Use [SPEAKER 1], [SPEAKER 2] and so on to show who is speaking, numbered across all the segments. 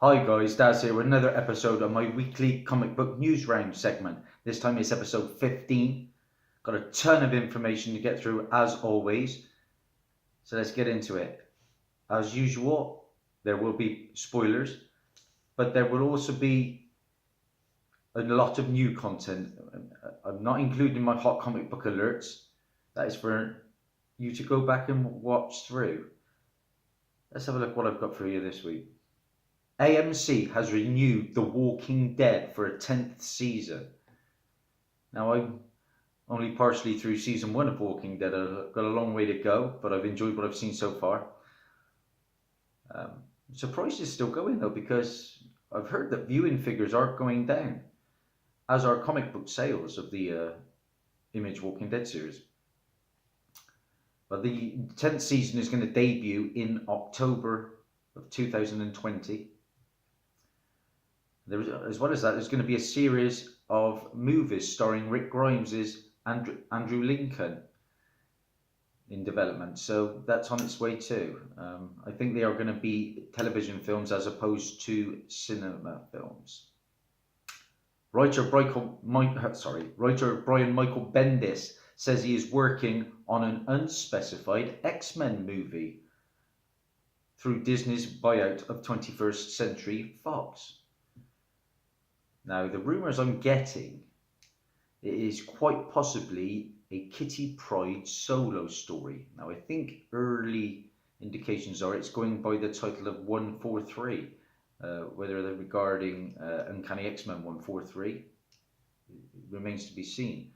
[SPEAKER 1] Hi guys, Dazzie here with another episode of my weekly comic book Newsround segment. This time it's episode 15. Got a ton of information to get through as always, so let's get into it. As usual, there will be spoilers, but there will also be a lot of new content. I'm not including my hot comic book alerts. That is for you to go back and watch through. Let's have a look what I've got for you this week. AMC has renewed The Walking Dead for a 10th season. Now, I'm only partially through season 1 of Walking Dead. I've got a long way to go, but I've enjoyed what I've seen so far. I'm surprised it's still going though, because I've heard that viewing figures are going down, as are comic book sales of the Image Walking Dead series. But the 10th season is going to debut in October of 2020. As well as that, there's going to be a series of movies starring Rick Grimes' Andrew Lincoln in development, so that's on its way too. I think they are going to be television films as opposed to cinema films. Writer Brian Michael Bendis says he is working on an unspecified X-Men movie through Disney's buyout of 21st Century Fox. Now, the rumours I'm getting, it is quite possibly a Kitty Pryde solo story. Now, I think early indications are it's going by the title of 143. Whether they're regarding Uncanny X-Men 143 remains to be seen.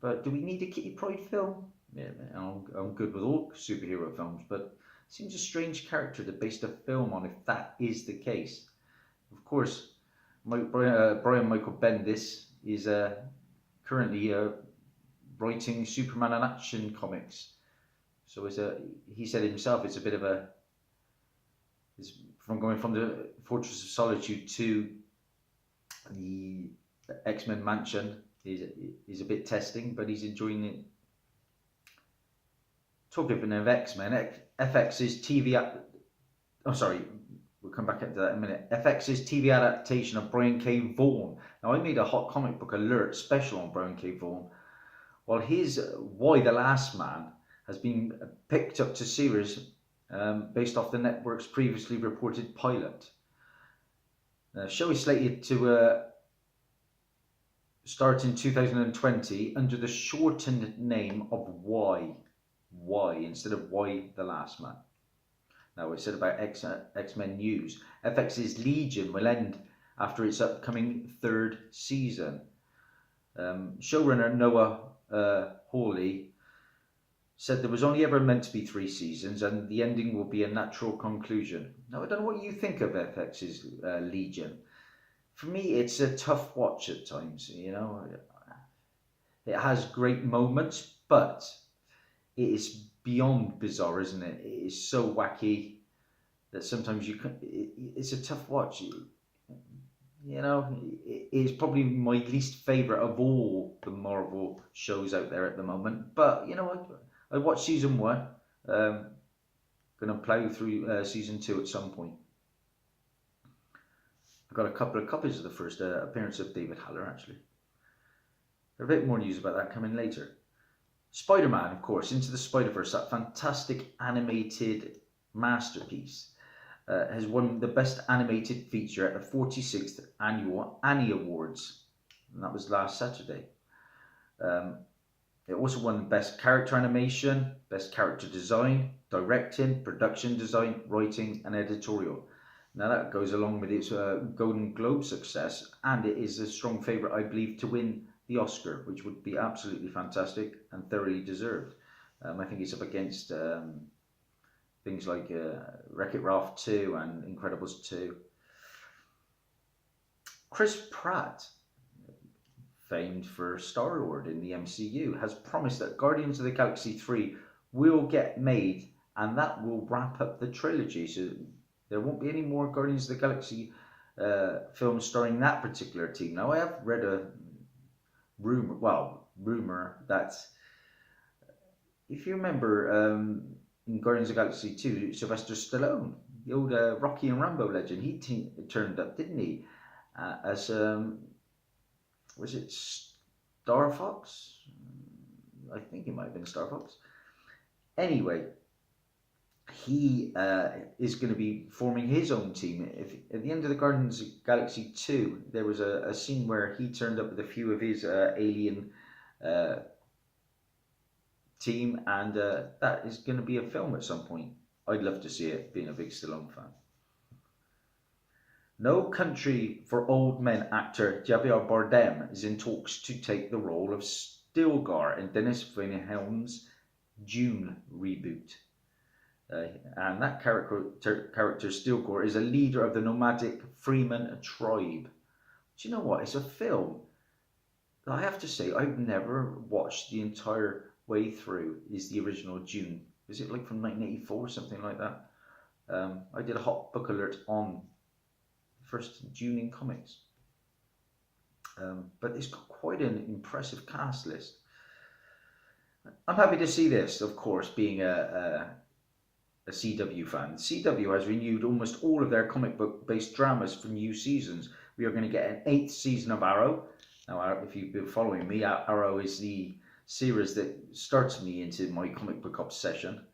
[SPEAKER 1] But do we need a Kitty Pryde film? Yeah, I'm good with all superhero films, but it seems a strange character to base a film on if that is the case. Of course, Brian Michael Bendis is currently writing Superman and Action comics. So he said himself, it's a bit of it's from going from the Fortress of Solitude to the X-Men Mansion is a bit testing, but he's enjoying it. Talking of X-Men, FX's TV. Oh, sorry. We'll come back into that in a minute. FX's TV adaptation of Brian K. Vaughan. Now, I made a hot comic book alert special on Brian K. Vaughan. While his Why the Last Man has been picked up to series based off the network's previously reported pilot. The show is slated to start in 2020 under the shortened name of Why instead of Why the Last Man. Now, it's said about X-Men News. FX's Legion will end after its upcoming 3rd season. Showrunner Noah Hawley said there was only ever meant to be 3 seasons and the ending will be a natural conclusion. Now, I don't know what you think of FX's Legion. For me, it's a tough watch at times, you know. It has great moments, but it is beyond bizarre, isn't it? It is so wacky that sometimes it's a tough watch. You know, it's probably my least favourite of all the Marvel shows out there at the moment. But, you know, I watched season 1. Going to plough through season 2 at some point. I've got a couple of copies of the first appearance of David Haller, actually. There's a bit more news about that coming later. Spider-Man, of course, Into the Spider-Verse, that fantastic animated masterpiece, has won the Best Animated Feature at the 46th Annual Annie Awards, and that was last Saturday. It also won Best Character Animation, Best Character Design, Directing, Production Design, Writing, and Editorial. Now that goes along with its Golden Globe success, and it is a strong favourite, I believe, to win the Oscar, which would be absolutely fantastic and thoroughly deserved. I think it's up against things like Wreck-It Ralph 2 and Incredibles 2. Chris Pratt, famed for Star-Lord in the MCU, has promised that Guardians of the Galaxy 3 will get made, and that will wrap up the trilogy. So there won't be any more Guardians of the Galaxy films starring that particular team. Now, I have read a rumor that, if you remember, in Guardians of the Galaxy 2, Sylvester Stallone the old Rocky and Rambo legend. He turned up, didn't he? As was it Star Fox? I think it might have been Star Fox. Anyway, he is going to be forming his own team. If, at the end of the Guardians of the Galaxy 2, there was a scene where he turned up with a few of his alien team, and that is going to be a film at some point. I'd love to see it, being a big Stallone fan. No Country for Old Men actor Javier Bardem is in talks to take the role of Stilgar in Dennis Villeneuve's Dune reboot. And that character Stilgar is a leader of the nomadic Freeman tribe. Do you know what? It's a film that I have to say I've never watched the entire way through. Is the original Dune? Is it like from 1984 or something like that? I did a hot book alert on the first Dune in comics. But it's got quite an impressive cast list. I'm happy to see this, of course, being a CW fan. CW has renewed almost all of their comic book based dramas for new seasons. We are going to get an 8th season of Arrow. Now, if you've been following me, Arrow is the series that starts me into my comic book obsession.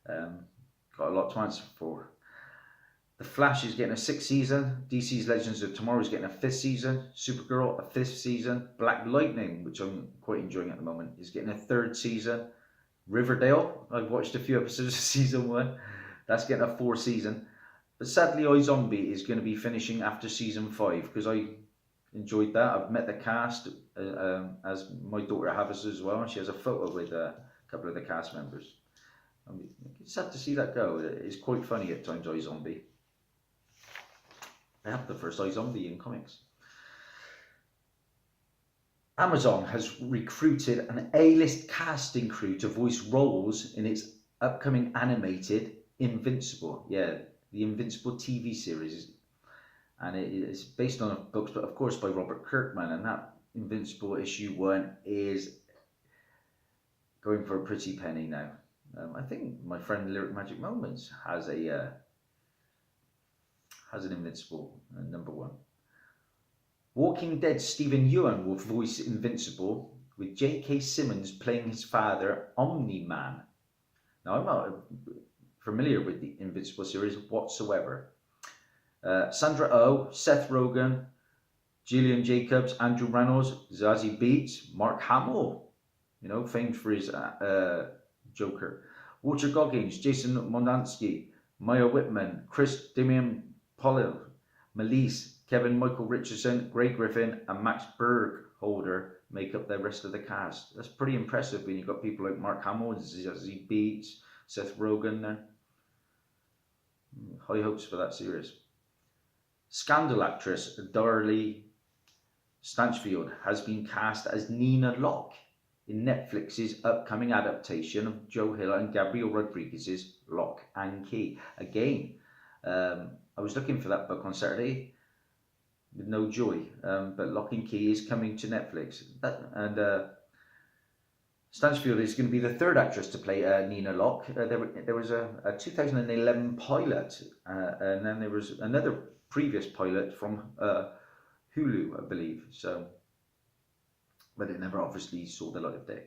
[SPEAKER 1] Got a lot to answer for. The Flash is getting a 6th season. DC's Legends of Tomorrow is getting a 5th season. Supergirl, a 5th season. Black Lightning, which I'm quite enjoying at the moment, is getting a 3rd season. Riverdale, I've watched a few episodes of season 1. That's getting a 4th season. But sadly, iZombie is going to be finishing after season 5 because I enjoyed that. I've met the cast, as my daughter has as well. She has a photo with a couple of the cast members. It's sad to see that go. It's quite funny at times, iZombie. I have the first iZombie in comics. Amazon has recruited an A-list casting crew to voice roles in its upcoming animated Invincible. Yeah, the Invincible TV series. And it is based on books, but of course by Robert Kirkman. And that Invincible issue 1 is going for a pretty penny now. I think my friend Lyric Magic Moments has an Invincible number 1. Walking Dead Stephen Ewan will voice Invincible, with J.K. Simmons playing his father, Omni-Man. Now, I'm not familiar with the Invincible series whatsoever. Sandra Oh, Seth Rogen, Gillian Jacobs, Andrew Reynolds, Zazie Beetz, Mark Hamill, famed for his Joker. Walter Goggins, Jason Mondansky, Maya Whitman, Chris Damian Pollow, Melise, Kevin Michael Richardson, Greg Griffin, and Max Bergholder make up the rest of the cast. That's pretty impressive when you've got people like Mark Hamill, Zazie Beetz, Seth Rogen there. High hopes for that series. Scandal actress Darlie Stanchfield has been cast as Nina Locke in Netflix's upcoming adaptation of Joe Hill and Gabriel Rodriguez's Lock and Key. Again, I was looking for that book on Saturday with no joy, but Lock and Key is coming to Netflix. Stanchfield is going to be the 3rd actress to play Nina Locke. There was a 2011 pilot, and then there was another previous pilot from Hulu, I believe. So, but it never obviously saw the light of day.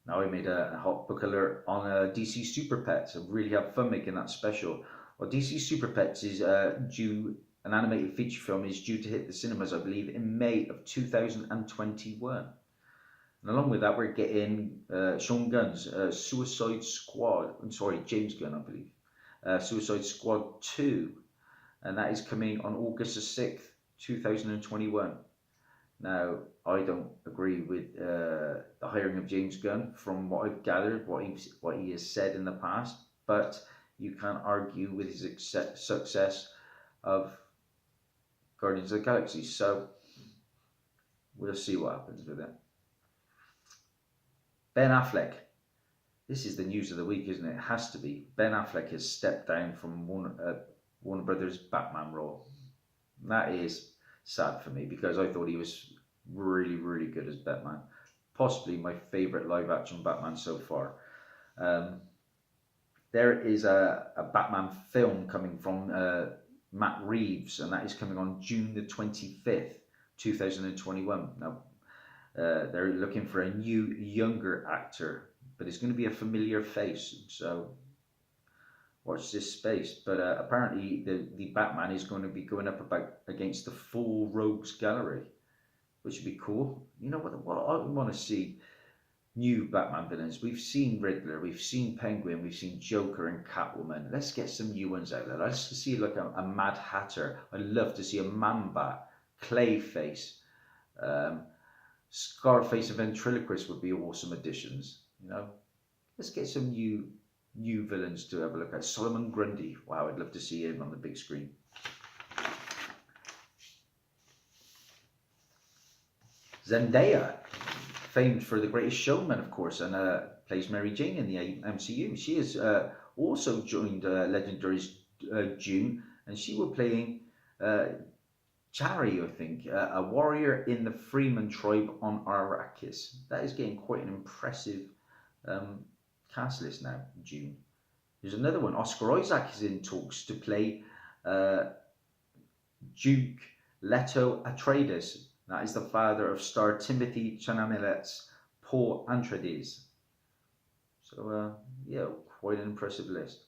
[SPEAKER 1] Now I made a hot book alert on DC Super Pets. I really had fun making that special. Well, DC Super Pets is an animated feature film is due to hit the cinemas, I believe, in May of 2021. And along with that, we're getting Sean Gunn's Suicide Squad. I'm sorry, James Gunn, I believe. Suicide Squad 2. And that is coming on August the 6th, 2021. Now, I don't agree with the hiring of James Gunn from what I've gathered, what he has said in the past. But you can't argue with his success of Guardians of the Galaxy. So, we'll see what happens with it. Ben Affleck. This is the news of the week, isn't it? It has to be. Ben Affleck has stepped down from Warner Brothers' Batman role. That is sad for me because I thought he was really, really good as Batman. Possibly my favourite live-action Batman so far. there is a Batman film coming from Matt Reeves, and that is coming on June the 25th, 2021. Now, they're looking for a new, younger actor, but it's going to be a familiar face, so watch this space. But apparently, the Batman is going to be going up against the full Rogues Gallery, which would be cool. You know what I want to see? New Batman villains. We've seen Riddler, we've seen Penguin, we've seen Joker and Catwoman. Let's get some new ones out there. Let's see like a Mad Hatter. I'd love to see a Man-Bat, Clayface, Scarface and Ventriloquist would be awesome additions. You know, let's get some new villains to have a look at. Solomon Grundy. Wow, I'd love to see him on the big screen. Zendaya, famed for The Greatest Showman, of course, and plays Mary Jane in the MCU. She has also joined Legendary's June, and she will playing Chari, I think, a warrior in the Freeman tribe on Arrakis. That is getting quite an impressive cast list now, June. There's another one. Oscar Isaac is in talks to play Duke Leto Atreides. That is the father of star Timothy Chalamet's Paul Atreides. So, yeah, quite an impressive list.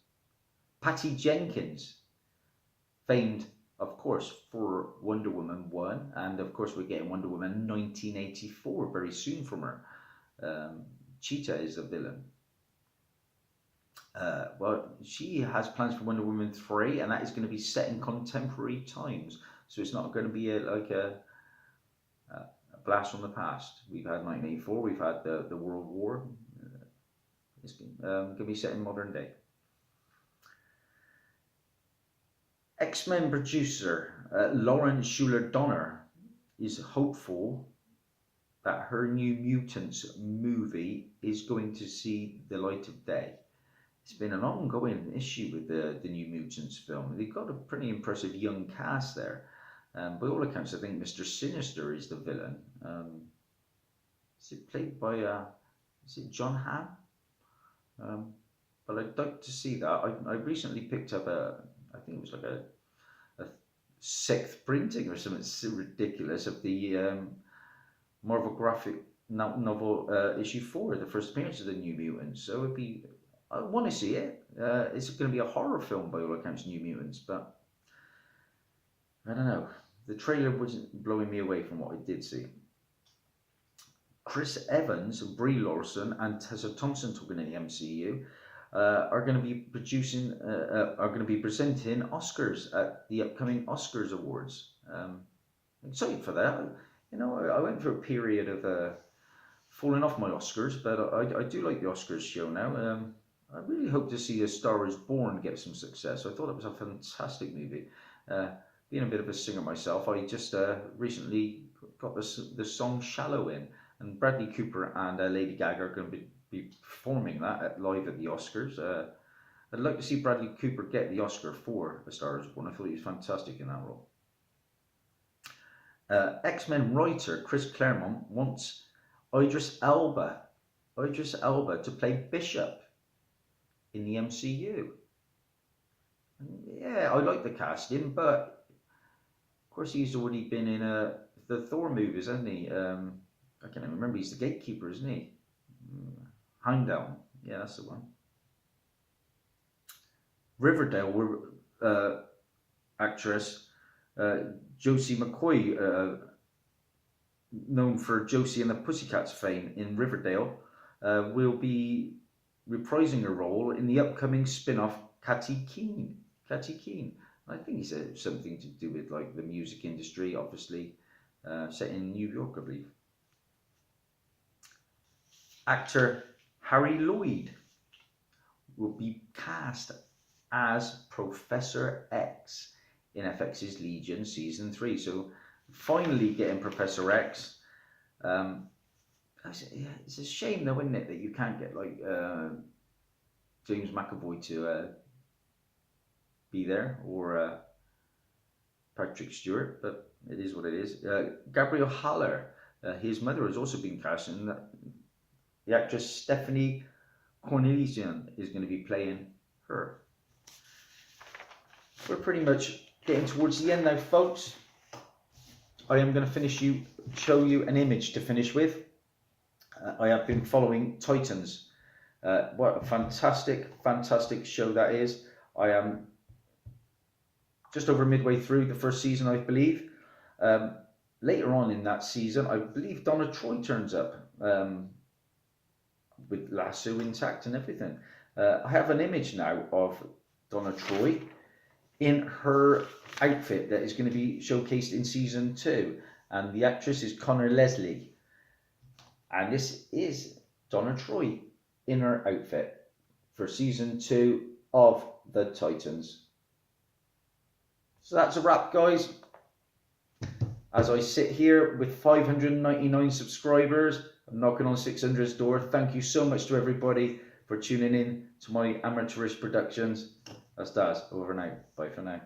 [SPEAKER 1] Patty Jenkins, famed, of course, for Wonder Woman 1, and of course we're getting Wonder Woman 1984 very soon from her. Cheetah is the villain. Well, she has plans for Wonder Woman 3, and that is going to be set in contemporary times. So it's not going to be like a blast from the past. We've had 1984, we've had the World War. It's going to be set in modern day. X-Men producer Lauren Schuler Donner is hopeful that her New Mutants movie is going to see the light of day. It's been an ongoing issue with the New Mutants film. They've got a pretty impressive young cast there. By all accounts, I think Mr. Sinister is the villain. Is it played by, is it John Hamm? But I'd like to see that. I recently picked up I think it was like a sixth printing or something so ridiculous of the Marvel graphic novel issue 4, the first appearance of the New Mutants. So I want to see it. It's going to be a horror film by all accounts, New Mutants, but I don't know. The trailer wasn't blowing me away from what I did see. Chris Evans, Brie Larson, and Tessa Thompson talking in the MCU are going to be presenting Oscars at the upcoming Oscars Awards. I'm excited for that. You know, I went through a period of falling off my Oscars, but I do like the Oscars show now. I really hope to see A Star Is Born get some success. I thought it was a fantastic movie. Being a bit of a singer myself, I just recently got the song Shallow in, and Bradley Cooper and Lady Gaga are going to be performing that live at the Oscars. I'd like to see Bradley Cooper get the Oscar for A Star Is Born. I thought he was fantastic in that role. X-Men writer Chris Claremont wants Idris Elba to play Bishop in the MCU. Yeah, I like the casting, but of course he's already been in the Thor movies, hasn't he? I can't even remember. He's the gatekeeper, isn't he? Heimdall. Yeah, that's the one. Riverdale actress Josie McCoy, known for Josie and the Pussycats fame in Riverdale, will be reprising her role in the upcoming spin-off Katy Keene. I think he said something to do with like the music industry, obviously set in New York, I believe. Actor Harry Lloyd will be cast as Professor X in FX's Legion Season 3. So finally getting Professor X. It's a shame though, isn't it, that you can't get like James McAvoy to be there, or Patrick Stewart, but it is what it is. Gabriel Haller, his mother, has also been cast, and the actress Stephanie Cornelissen is going to be playing her. We're pretty much getting towards the end now, folks. I am going to show you an image to finish with. I have been following Titans. What a fantastic show that is. I am just over midway through the first season, I believe. Later on in that season, I believe Donna Troy turns up with lasso intact and everything. I have an image now of Donna Troy in her outfit that is going to be showcased in season 2, and the actress is Connor Leslie, and this is Donna Troy in her outfit for season 2 of the Titans. So that's a wrap, guys. As I sit here with 599 subscribers, I'm knocking on 600's door. Thank you so much to everybody for tuning in to my amateurish productions. That's Daz, over now. Bye for now.